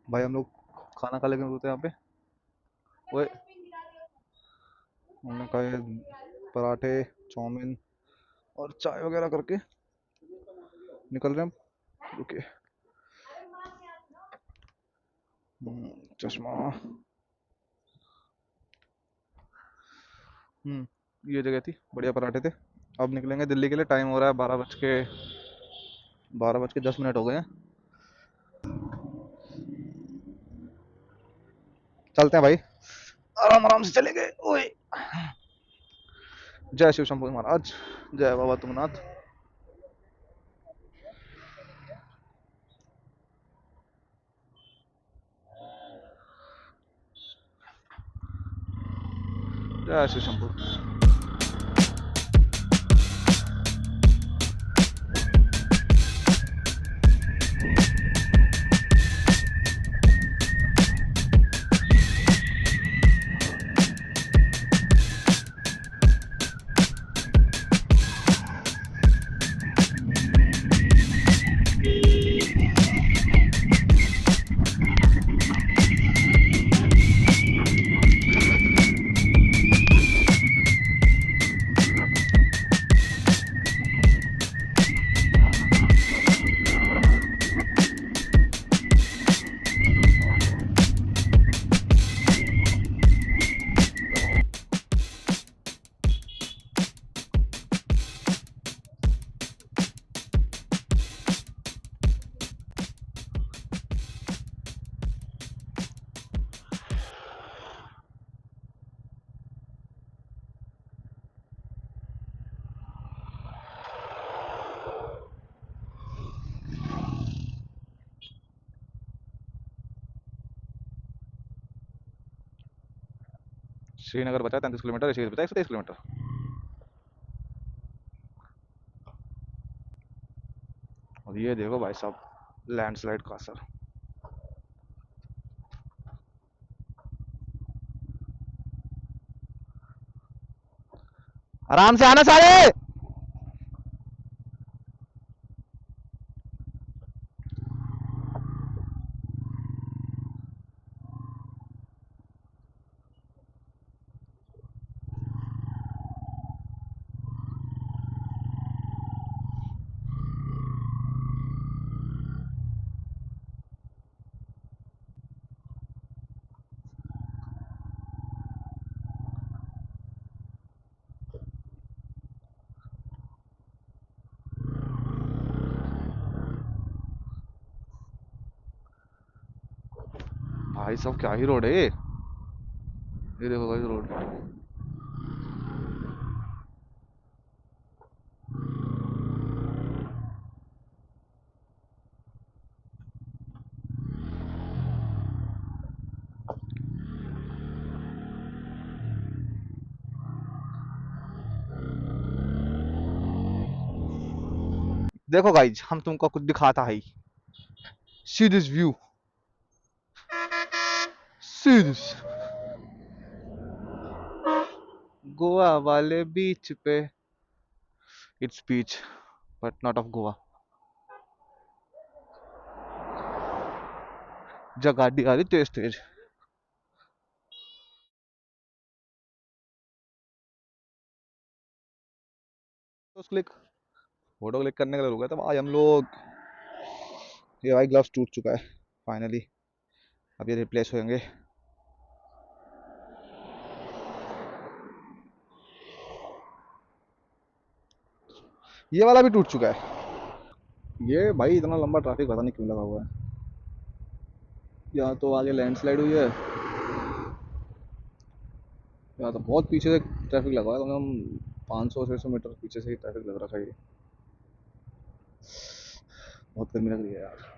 भाई हम लोग खाना खा लेके रुकते हैं यहाँ पे। ओए, हमने खाए पराठे, चाउमीन और चाय वगैरह करके निकल रहे हैं हम। रुके। चश्मा। ये जगह थी, बढ़िया पराठे थे। अब निकलेंगे दिल्ली के लिए। टाइम हो रहा है 12:10 हो गए हैं। चलते हैं भाई, आराम आराम से चलेंगे। ओए, जय शिव शंभू महाराज, जय बाबा तुंगनाथ। जय शिव शंभू। श्रीनगर बचा 33 किलोमीटर, ऋषिकेश बचा 123 किलोमीटर। और ये देखो भाई साहब, लैंडस्लाइड का असर। आराम से आना सारे। भाई साहब क्या ही रोड है ये देखो भाई रोड। देखो गाइज, हम तुमको कुछ दिखाता है। See this view, see this. Goa वाले बीच पे। It's beach but not of Goa. जगह गाड़ी आ रही तेज तेज। तो क्लिक, फोटो क्लिक करने के लिए रुका था भाई हम लोग। ये भाई ग्लव्स टूट चुका है फाइनली। अब ये रिप्लेस होंगे। ये वाला भी टूट चुका है। ये भाई इतना लंबा ट्रैफिक पता नहीं क्यों लगा हुआ है। यहाँ तो आगे लैंडस्लाइड हुई है। यहाँ तो बहुत पीछे से ट्रैफिक लगा हुआ है, कम से कम 500 600 मीटर पीछे से ही ट्रैफिक लग रखा है ये। बहुत गर्मी लग रही है यार।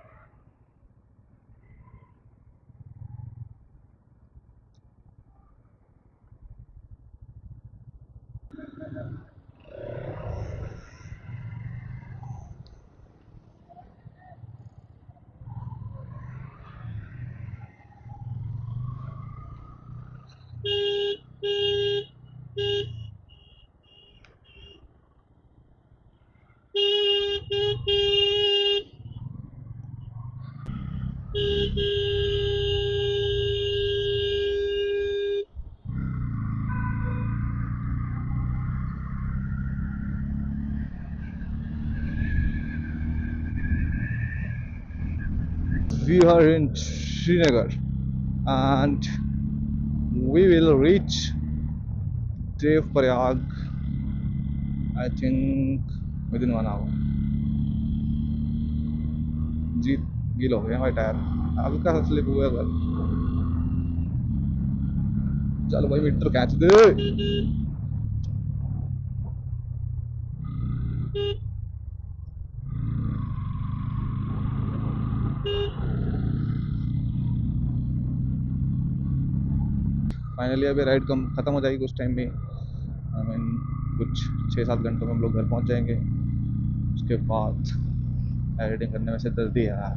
We are in Srinagar and we will reach Dev Prayag, I think, within 1 hour. जीत गील हो गया भाई टायर, हल्का सा स्लिप हुआ है। चलो भाई मीटर खींच दे। फाइनली अभी राइड कम खत्म हो जाएगी कुछ टाइम में। आई मीन कुछ 6-7 घंटों में हम लोग घर पहुंच जाएंगे। उसके बाद एडिटिंग करने में से दर्दी है यार।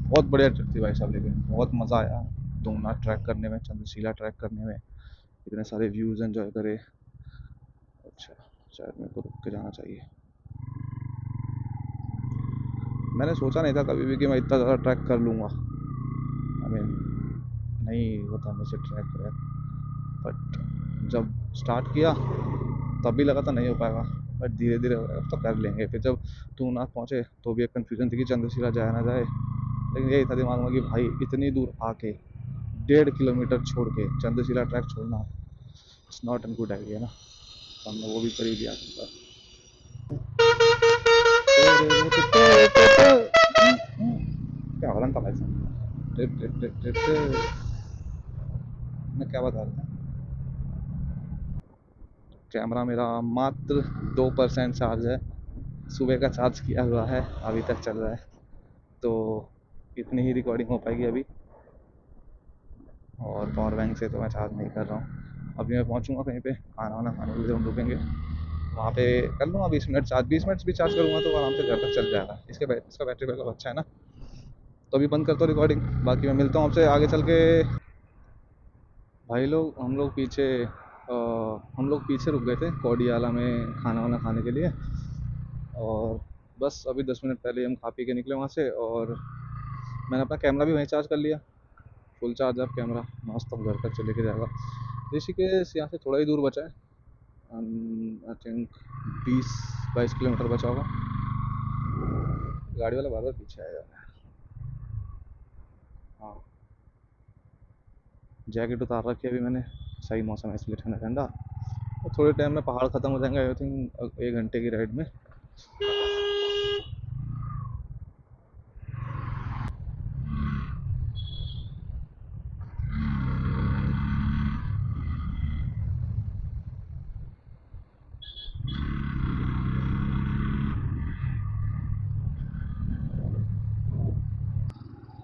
बहुत बढ़िया ट्रिप थी भाई साहब, लेकिन बहुत मज़ा आया तुंगनाथ ट्रैक करने में, चंद्रशिला ट्रैक करने में। इतने सारे व्यूज़ एंजॉय करे। अच्छा, शायद मेरे को रुक के जाना चाहिए। मैंने सोचा नहीं था कभी भी कि मैं इतना ज़्यादा ट्रैक कर लूँगा। आई मीन नहीं होता मुझसे ट्रैक व्रैक, बट जब स्टार्ट किया तब भी लगा था नहीं हो पाएगा, बट धीरे धीरे अब तो कर लेंगे। फिर जब तुंगनाथ पहुँचे तो भी एक कन्फ्यूजन थी कि चंद्रशिला जाए ना जाए, लेकिन यही था दिमाग में कि भाई इतनी दूर आके 1.5 किलोमीटर छोड़ के चंद्रशिला ट्रैक छोड़ना it's not an good idea ना। तो हमने वो भी कर ही दिया। क्या हॉर्न था भाई साहब। मैं क्या बता रहा था। कैमरा मेरा मात्र 2% चार्ज है, सुबह का चार्ज किया हुआ है, अभी तक चल रहा है, तो इतनी ही रिकॉर्डिंग हो पाएगी अभी। और पावर बैंक से तो मैं चार्ज नहीं कर रहा हूँ। अभी मैं पहुँचूँगा कहीं पे खाना वाना खाने के लिए, हम रुकेंगे वहाँ पे, कर लूँगा 20 मिनट चार्ज। 20 मिनट भी चार्ज करूँगा तो आराम से घर तक चल जाएगा। इसका बैटरी बैकअप अच्छा है ना। तो अभी बंद करता हूँ रिकॉर्डिंग, बाकी मैं मिलता हूँ आपसे आगे चल के। भाई लोग हम लोग पीछे रुक गए थे कोडियाला में खाना वाना खाने के लिए, और बस अभी 10 मिनट पहले हम खा पी के निकले वहाँ से। और मैंने अपना कैमरा भी वहीं चार्ज कर लिया, फुल चार्ज अब कैमरा, मस्त अब घर तक चले के जाएगा। ऋषिकेश यहाँ से थोड़ा ही दूर बचा है, आई थिंक 20-22 किलोमीटर बचा होगा। गाड़ी वाला बार बार पीछे आएगा। हाँ, जैकेट उतार रखी है अभी मैंने, सही मौसम है इसलिए ठंडा ठंडा। और थोड़े टाइम में पहाड़ ख़त्म हो जाएंगे आई थिंक, 1 घंटे की राइड में।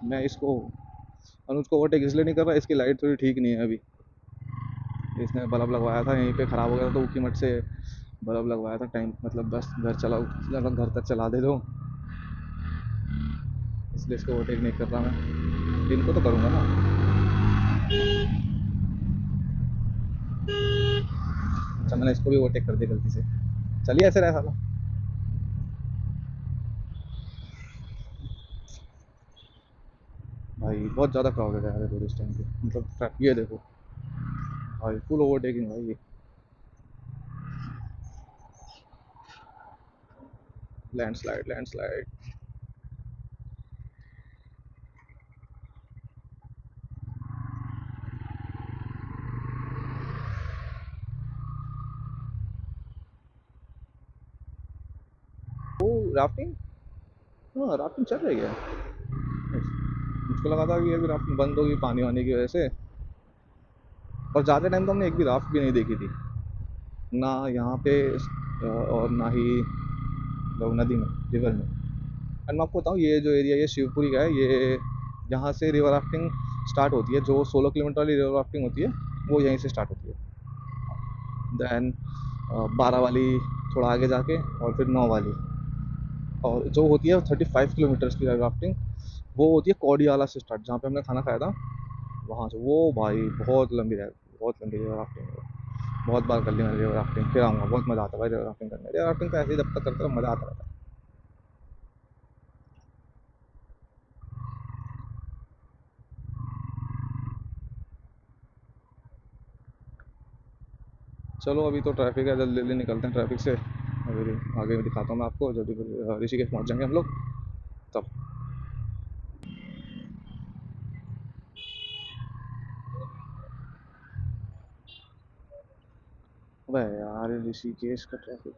मैं इसको अनुज को ओवरटेक इसलिए नहीं कर रहा, इसकी लाइट थोड़ी ठीक नहीं है अभी। इसने बल्ब लगवाया था यहीं पे, ख़राब हो गया था तो उसी मट से बल्ब लगवाया था। टाइम मतलब बस घर चलाओ, लगभग घर तक चला दे दो, इसलिए इसको ओवरटेक नहीं कर रहा मैं। इनको तो करूँगा ना। अच्छा, मैंने इसको भी ओवरटेक कर दिया गलती से। चलिए ऐसे रहा साला। भाई बहुत ज़्यादा क्राउडेड है यार रोड इस टाइम पे, मतलब ये देखो भाई, फुल ओवरटेकिंग भाई ये। Landslide landslide. वो राफ्टिंग, हाँ राफ्टिंग चल रही है। मुझको लगा था कि अभी राफ्टिंग बंद होगी पानी वानी की वजह से। और ज़्यादा टाइम तो हमने एक भी राफ्ट भी नहीं देखी थी ना यहाँ पे, और ना ही मतलब नदी में, रिवर में। एंड मैं आपको बताऊँ, ये जो एरिया ये शिवपुरी का है, ये यहाँ से रिवर राफ्टिंग स्टार्ट होती है। जो 16 किलोमीटर वाली रिवर राफ्टिंग होती है वो यहीं से स्टार्ट होती है। दैन 12 वाली थोड़ा आगे जाके, और फिर 9 वाली। और जो होती है 35 किलोमीटर्स की राफ्टिंग, वो होती है कौड़ियाला से स्टार्ट, जहाँ पे हमने खाना खाया था वहाँ से। वो भाई बहुत लंबी रिवर राफ्टिंग है। बहुत बार कर ली मैंने रिवर राफ्टिंग, फिर आऊँगा, बहुत मज़ा आता है भाई रिवर राफ्टिंग करने। रिवर राफ्टिंग तो ऐसे ही जब तक करते हो मज़ा आता रहता है। चलो अभी तो ट्रैफिक है, जल्दी जल्दी निकलते हैं ट्रैफिक से। अभी आगे दिखाता हूँ मैं आपको, जब ऋषिकेश पहुँच जाएंगे हम लोग तब। वह यार ऋषिकेश का ट्रैफिक।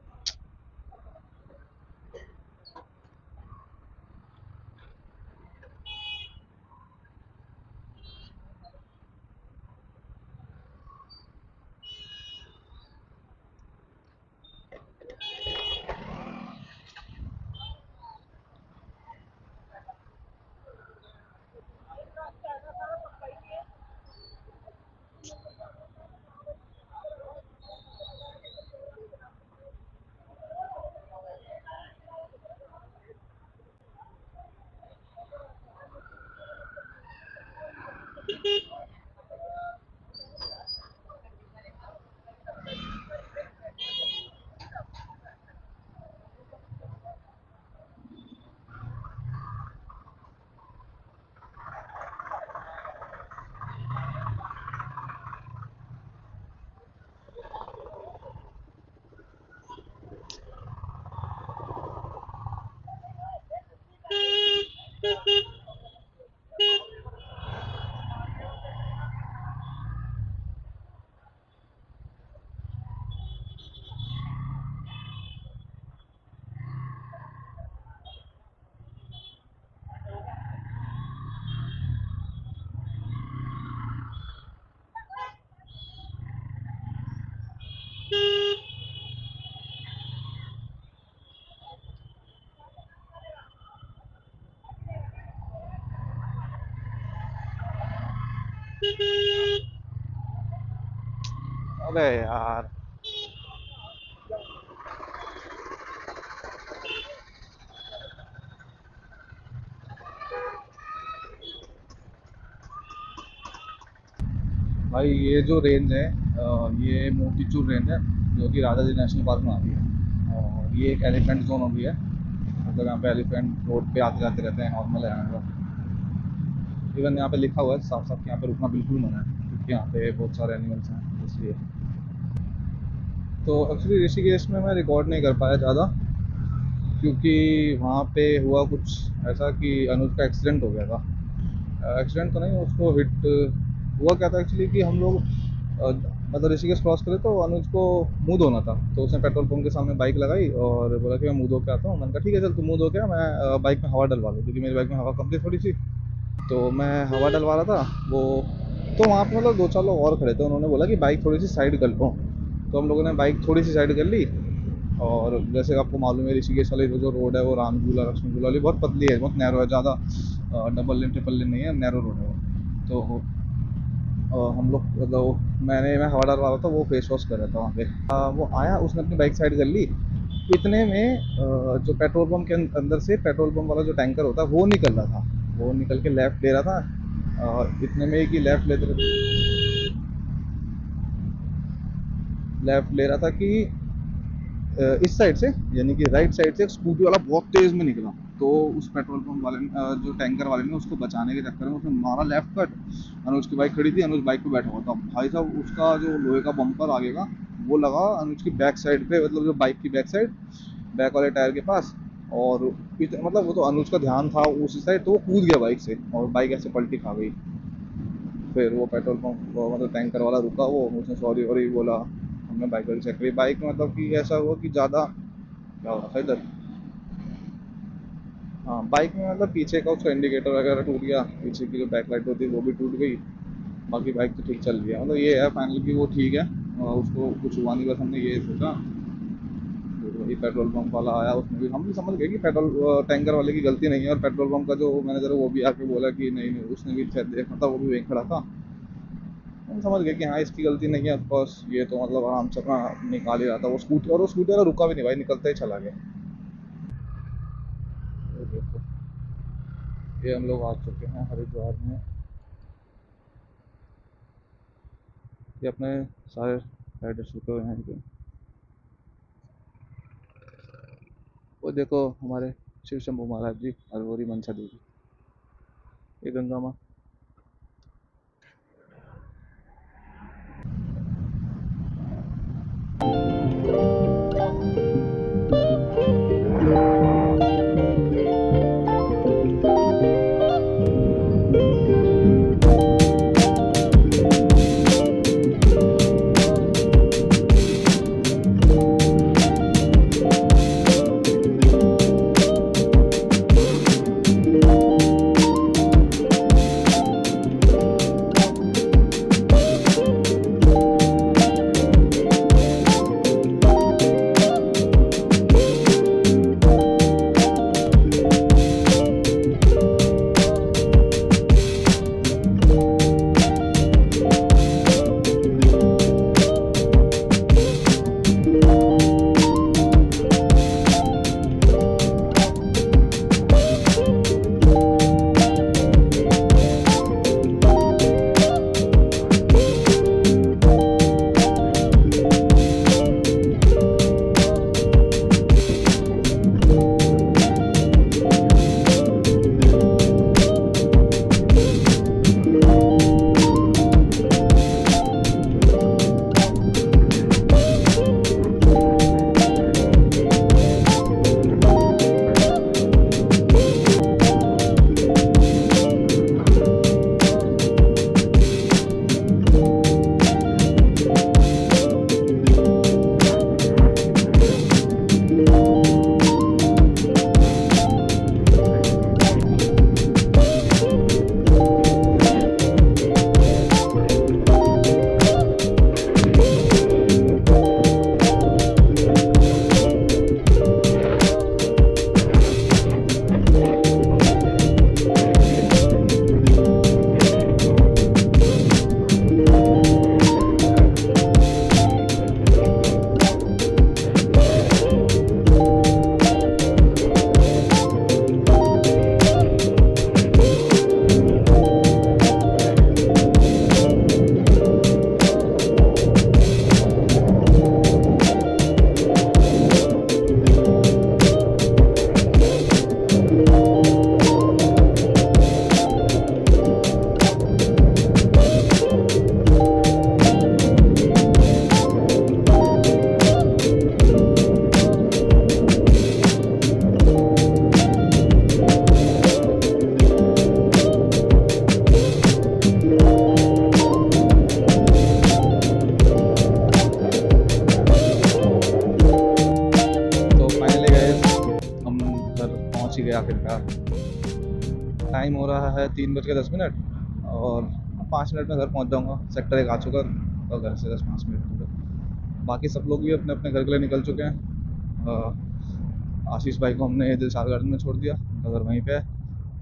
अबे यार भाई ये जो रेंज है ये मोतीचूर रेंज है, जो कि राजा जी नेशनल पार्क में आती है। और ये एक एलिफेंट जोन हो गया है। मतलब यहाँ पे एलिफेंट रोड पे आते जाते रहते हैं, नॉर्मल है यहाँ का। इवन यहाँ पे लिखा हुआ है साफ साफ कि यहाँ पे रुकना बिल्कुल मना है, क्योंकि यहाँ पे बहुत सारे एनिमल्स हैं इसलिए। तो एक्चुअली ऋषिकेश में मैं रिकॉर्ड नहीं कर पाया ज़्यादा, क्योंकि वहाँ पे हुआ कुछ ऐसा कि अनुज का एक्सीडेंट हो गया था। एक्सीडेंट तो नहीं, उसको हिट हुआ। क्या था एक्चुअली कि हम लोग मतलब ऋषिकेश क्रॉस करे तो अनुज को मुंह धोना था, तो उसने पेट्रोल पंप के सामने बाइक लगाई और बोला कि मैं मुंह धो के आता हूँ। मैंने कहा ठीक है चल, तू मुंह धो के आ, मैं बाइक में हवा डलवा लूँ, क्योंकि मेरी बाइक में हवा कम थी थोड़ी सी। तो मैं हवा डलवा रहा था वो। तो वहाँ पे मतलब दो चार लोग और खड़े थे, उन्होंने बोला कि बाइक थोड़ी सी साइड कर लो। तो हम लोगों ने बाइक थोड़ी सी साइड कर ली। और जैसे आपको मालूम है ऋषिकेश वाली जो रोड है वो राम झूला लक्ष्मण झूला वाली बहुत पतली है, बहुत नैरो है, ज़्यादा डबल लेन ट्रिपल लेन नहीं है, नैरो रोड है वो। तो हम लोग मतलब मैं हवा डाल रहा था, वो फेस वॉश कर रहा था वहाँ पे। वो आया, उसने अपनी बाइक साइड कर ली। इतने में जो पेट्रोल पंप के अंदर से पेट्रोल पंप वाला जो टैंकर होता है वो निकल रहा था। वो निकल के लेफ्ट ले रहा था। इतने में कि लेफ्ट ले रहा था कि इस साइड से, यानी कि राइट साइड से एक स्कूटी वाला बहुत तेज में निकला। तो उस पेट्रोल पंप वाले ने जो टैंकर वाले ने उसको बचाने के चक्कर में उसने मारा लेफ्ट कट। अनुज की बाइक खड़ी थी, अनुज बाइक पे बैठा हुआ था भाई साहब, उसका जो लोहे का बम्पर आगे का वो लगा अनुज की बैक साइड पे, मतलब जो बाइक की बैक साइड, बैक वाले टायर के पास। और मतलब वो तो अनुज का ध्यान था उसी साइड, तो वो कूद गया बाइक से और बाइक ऐसे पलटी खा गई। फिर वो पेट्रोल पंप मतलब टैंकर वाला रुका, वो उसने सॉरी वॉरी बोला। हमने बाइक वाइक चेक करी, बाइक में मतलब कि ऐसा हुआ कि ज़्यादा क्या हुआ था इधर। हाँ बाइक में मतलब पीछे का उसका इंडिकेटर वगैरह टूट गया, पीछे की जो बैक लाइट होती है वो भी टूट गई। बाकी बाइक तो ठीक चल रही है, मतलब ये है फाइनल कि वो ठीक है। उसको कुछ हुआ नहीं, बस हमने ये सोचा। तो वही पेट्रोल पंप वाला आया, उसमें भी हम भी समझ गए कि पेट्रोल टैंकर वाले की गलती नहीं है। और पेट्रोल पंप का जो मैनेजर है वो भी आके बोला कि नहीं नहीं, उसने भी शायद देखा था, वो भी वहीं खड़ा था। हम समझ गए कि हाँ इसकी गलती नहीं है ऑफकोर्स, ये तो मतलब आराम से अपना निकाल ही रहा था वो स्कूटी, और वो स्कूटी वाला रुका भी नहीं भाई, निकलता ही चला गया। ये देखो, ये हम लोग आ चुके हैं हरिद्वार में। ये अपने सारे राइडर्स रुके हुए हैं इनके। वो देखो हमारे शिव शंभू महाराज जी और गौरी मनसा देवी, ये गंगा माँ। गए आखिरकार। टाइम हो रहा है 3:10 और 5 मिनट में घर पहुंच जाऊंगा। सेक्टर 1 आ चुका और घर से 10-5 मिनट दूर। बाकी सब लोग भी अपने अपने घर के लिए निकल चुके हैं। आशीष भाई को हमने दिलशाद गार्डन में छोड़ दिया, उनका घर वहीं पे है।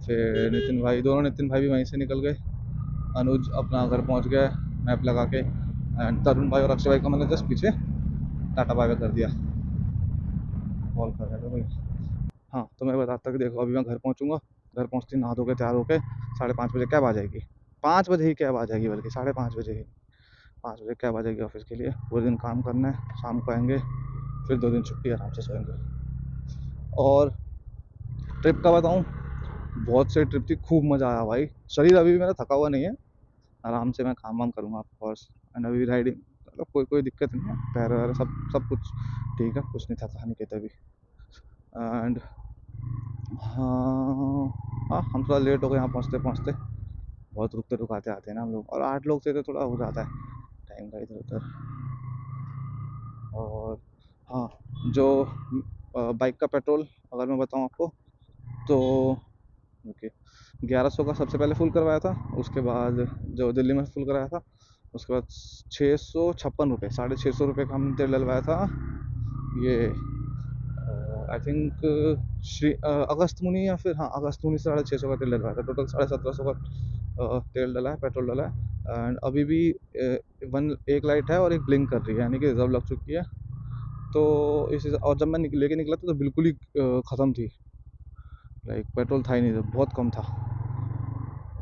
फिर नितिन भाई भी वहीं से निकल गए। अनुज अपना घर पहुंच गया मैप लगा के। एंड तरुण भाई और अक्षय भाई को मैंने जस्ट पीछे टाटा बाय बाय कर दिया। कॉल कर रहे थे भाई। हाँ, तो मैं बताता कि देखो अभी मैं घर पहुंचूंगा। घर पहुंचते ही नहा धो के तैयार होके 5:30 बजे कैब आ जाएगी। 5 बजे ही कैब आ जाएगी, बल्कि 5:30 बजे ही। 5 बजे कैब आ जाएगी ऑफिस के लिए। पूरे दिन काम करना है, शाम को आएंगे, फिर 2 दिन छुट्टी, आराम से सोएंगे। और ट्रिप का बताऊं, बहुत से ट्रिप थी, खूब मज़ा आया भाई। शरीर अभी भी मेरा थका हुआ नहीं है, आराम से मैं काम वाम करूँगा ऑफ कोर्स। एंड अभी राइडिंग मतलब कोई कोई दिक्कत नहीं है, पैर वैर सब सब कुछ ठीक है, कुछ नहीं थका नहीं कहते अभी। एंड हाँ हाँ, हम थोड़ा लेट हो गए यहाँ पहुँचते पहुँचते। बहुत रुकते रुकाते आते हैं ना हम लोग, और 8 लोग थे तो थोड़ा हो जाता है टाइम का इधर उधर। और हाँ, जो बाइक का पेट्रोल अगर मैं बताऊँ आपको, तो ओके, 1100 का सबसे पहले फुल करवाया था। उसके बाद जो दिल्ली में फुल कराया था, उसके बाद 656 रुपये, 650 रुपये का हमने तेल डलवाया था। ये आई थिंक श्री अगस्त मुनि, या फिर हाँ अगस्त मुनि से 650 का तेल डलवाया था। टोटल 1750 का तेल डला है, पेट्रोल डला है। एंड अभी भी एक लाइट है और एक ब्लिंक कर रही है, यानी कि रिजर्व लग चुकी है। तो और जब मैं लेके निकला था तो बिल्कुल ही ख़त्म थी। लाइक पेट्रोल था ही नहीं, बहुत कम था।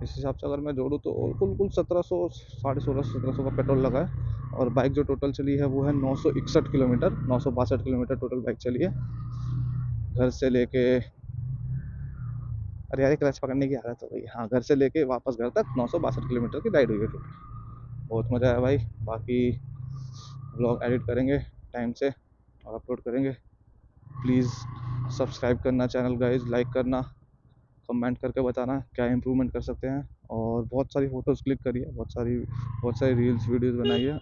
इस हिसाब से अगर मैं जोड़ूँ तो कुल कुल 1700, 1650 का पेट्रोल लगा है। और बाइक जो टोटल चली है वो है 961 किलोमीटर, 962 किलोमीटर टोटल बाइक चली है घर से लेके। अरे यार क्लच पकड़ने की आदत हो गई। हाँ, घर से लेके वापस घर तक 962 किलोमीटर की राइड हुई है टोटल। बहुत मज़ा आया भाई। बाकी ब्लॉग एडिट करेंगे टाइम से और अपलोड करेंगे। प्लीज़ सब्सक्राइब करना चैनल गाइज, लाइक करना, कमेंट करके बताना क्या इम्प्रूवमेंट कर सकते हैं। और बहुत सारी फ़ोटोज़ क्लिक करी है, बहुत सारी रील्स वीडियोज़ बनाई है,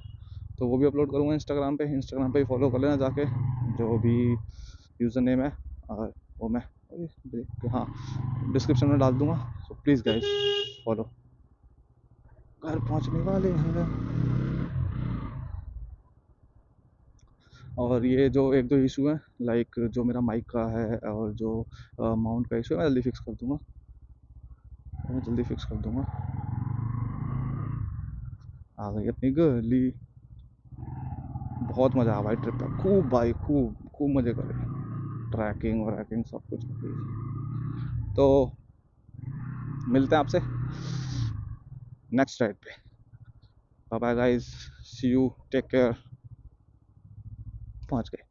तो वो भी अपलोड करूँगा इंस्टाग्राम पे ही फॉलो कर लेना जाके, जो भी यूज़र नेम है। और वो मैं हाँ डिस्क्रिप्शन में डाल दूँगा, सो प्लीज़ गाइज फॉलो। घर पहुँचने वाले हैं। और ये जो एक दो इशू है, लाइक जो मेरा माइक का है और जो माउंट का इशू है, मैं जल्दी फिक्स कर दूँगा। आ गई अपनी गली। बहुत मज़ा आया भाई ट्रिप पे, खूब भाई, खूब खूब मज़े करे। ट्रैकिंग वैकिंग सब कुछ। तो मिलते हैं आपसे नेक्स्ट राइड पे। Bye bye guys, see you, take care. पहुंच गए।